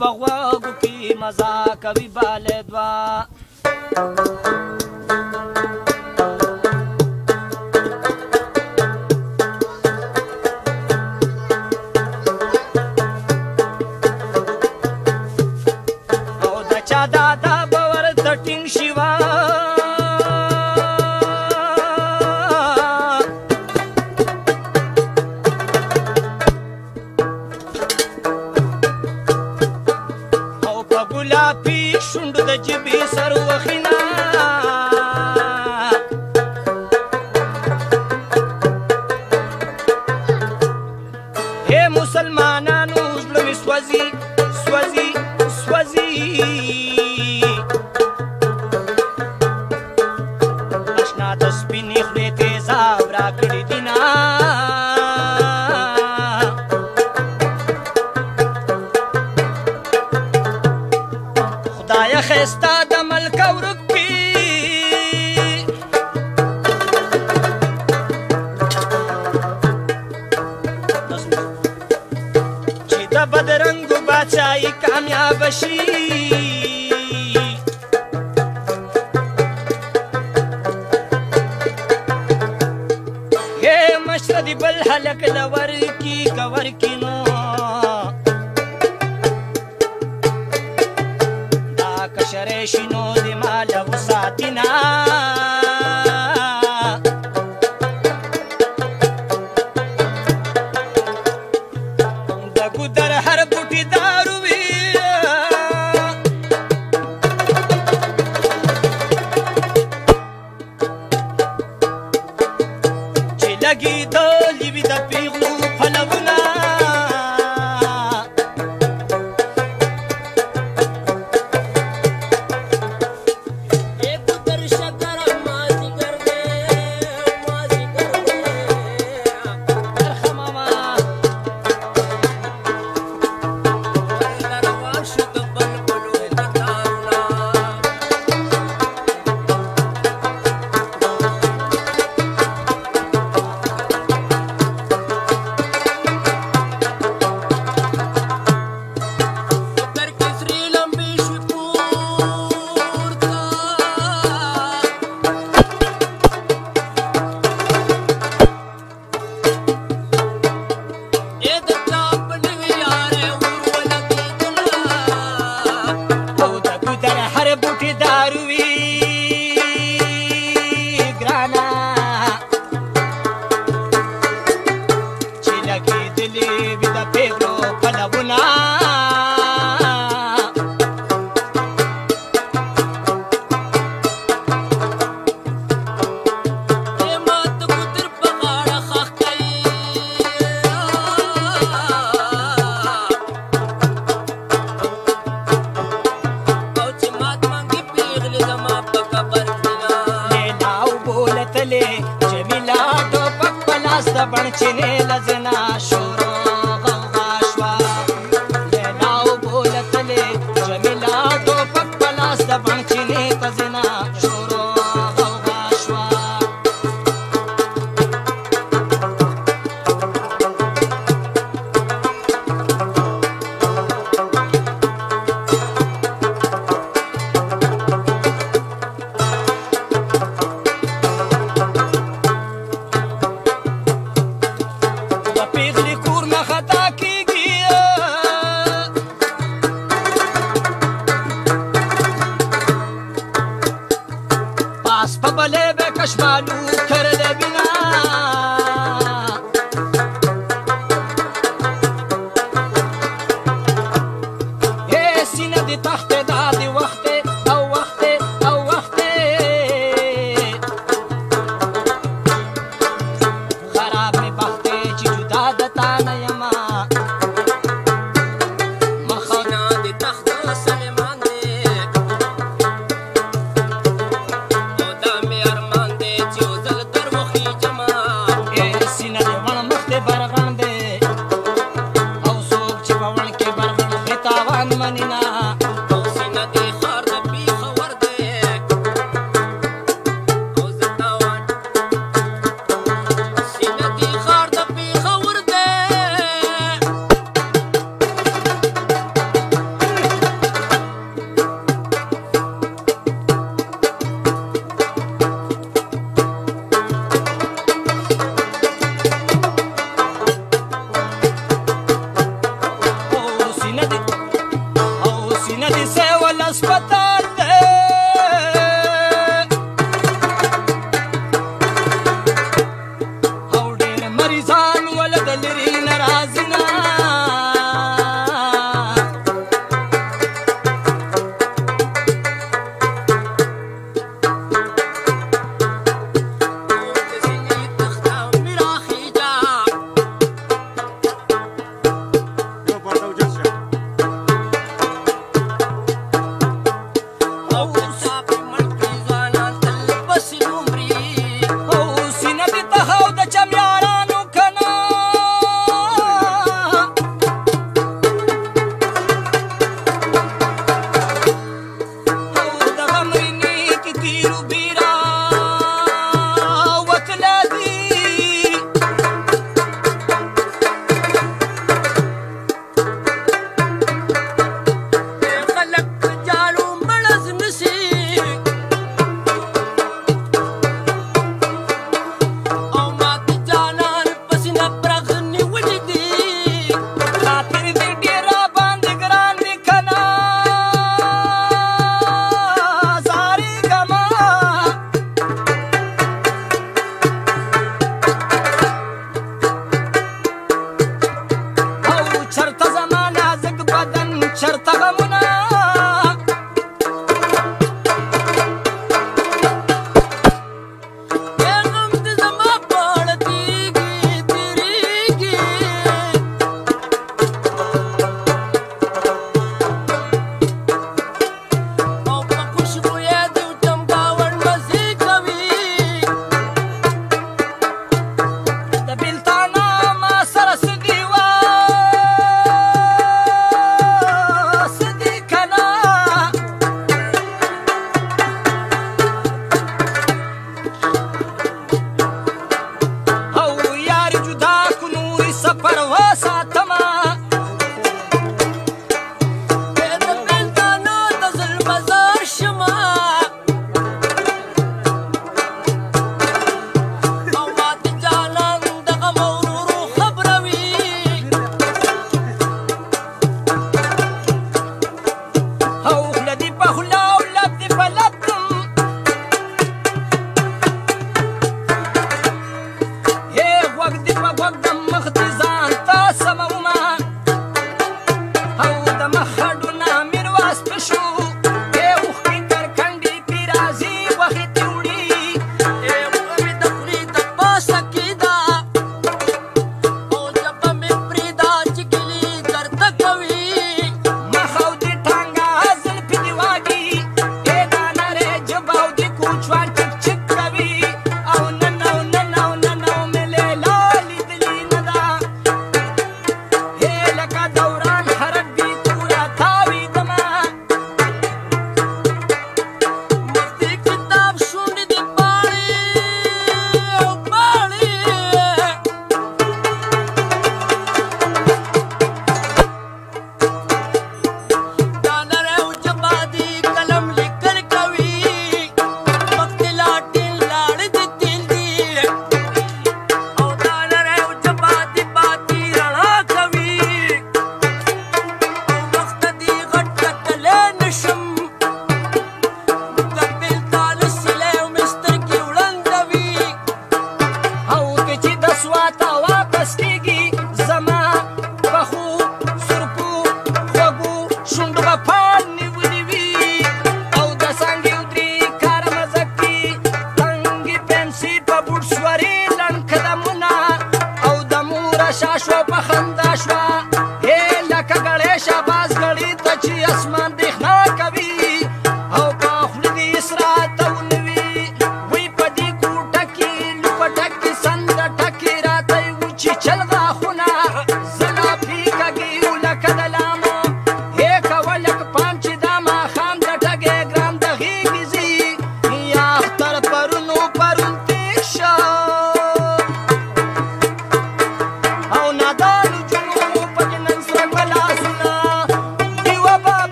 په غوږو کې مزه کوي بالې دوه او د چا دادا به ورته ټینګ شي وه ګلابي شونډو د جبې سر وخینه هې مسلمانانو زړه مې سوځي سوځي سوځي اشنا د سپینې خولې تیزاب راکړي دي نه خدایه ښایسته د ملکه ورک کي چې د بدرنګو باچایي کامیابه شي هې مشره دې بل هلک له ورکي که ورکي نو کشرې شنو د ماله وساتي نه د ګودر هر بوټي دارو وي چې لګېدلي وي د پیغلو پلونه بڼچینې لزنا شورو غوغا شوه لیلا وبولتلې جمیلا ټوپک په لاس د بڼچینې ته زنا شورو غوغا شوه کشمالو کرده بینا هی سینه دی تخت دادی وقت او وقت او وقت خراب می بخت چی جدا دتا نیما مخونا دی تخت سلیمان دی منینا او سینه دی خار د پیخه ورده او زتاوان سینه دی خار د پیخه ورده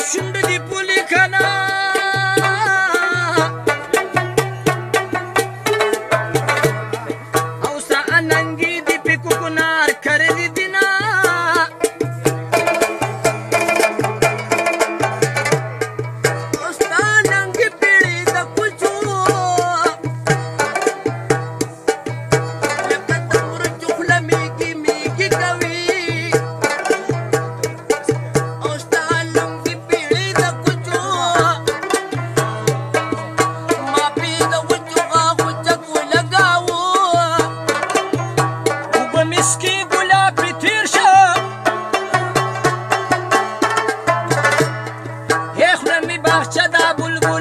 شونډ دې پولې کنه او سا اننګي دې پکو کنار کرې دینا باغچه دا بلبل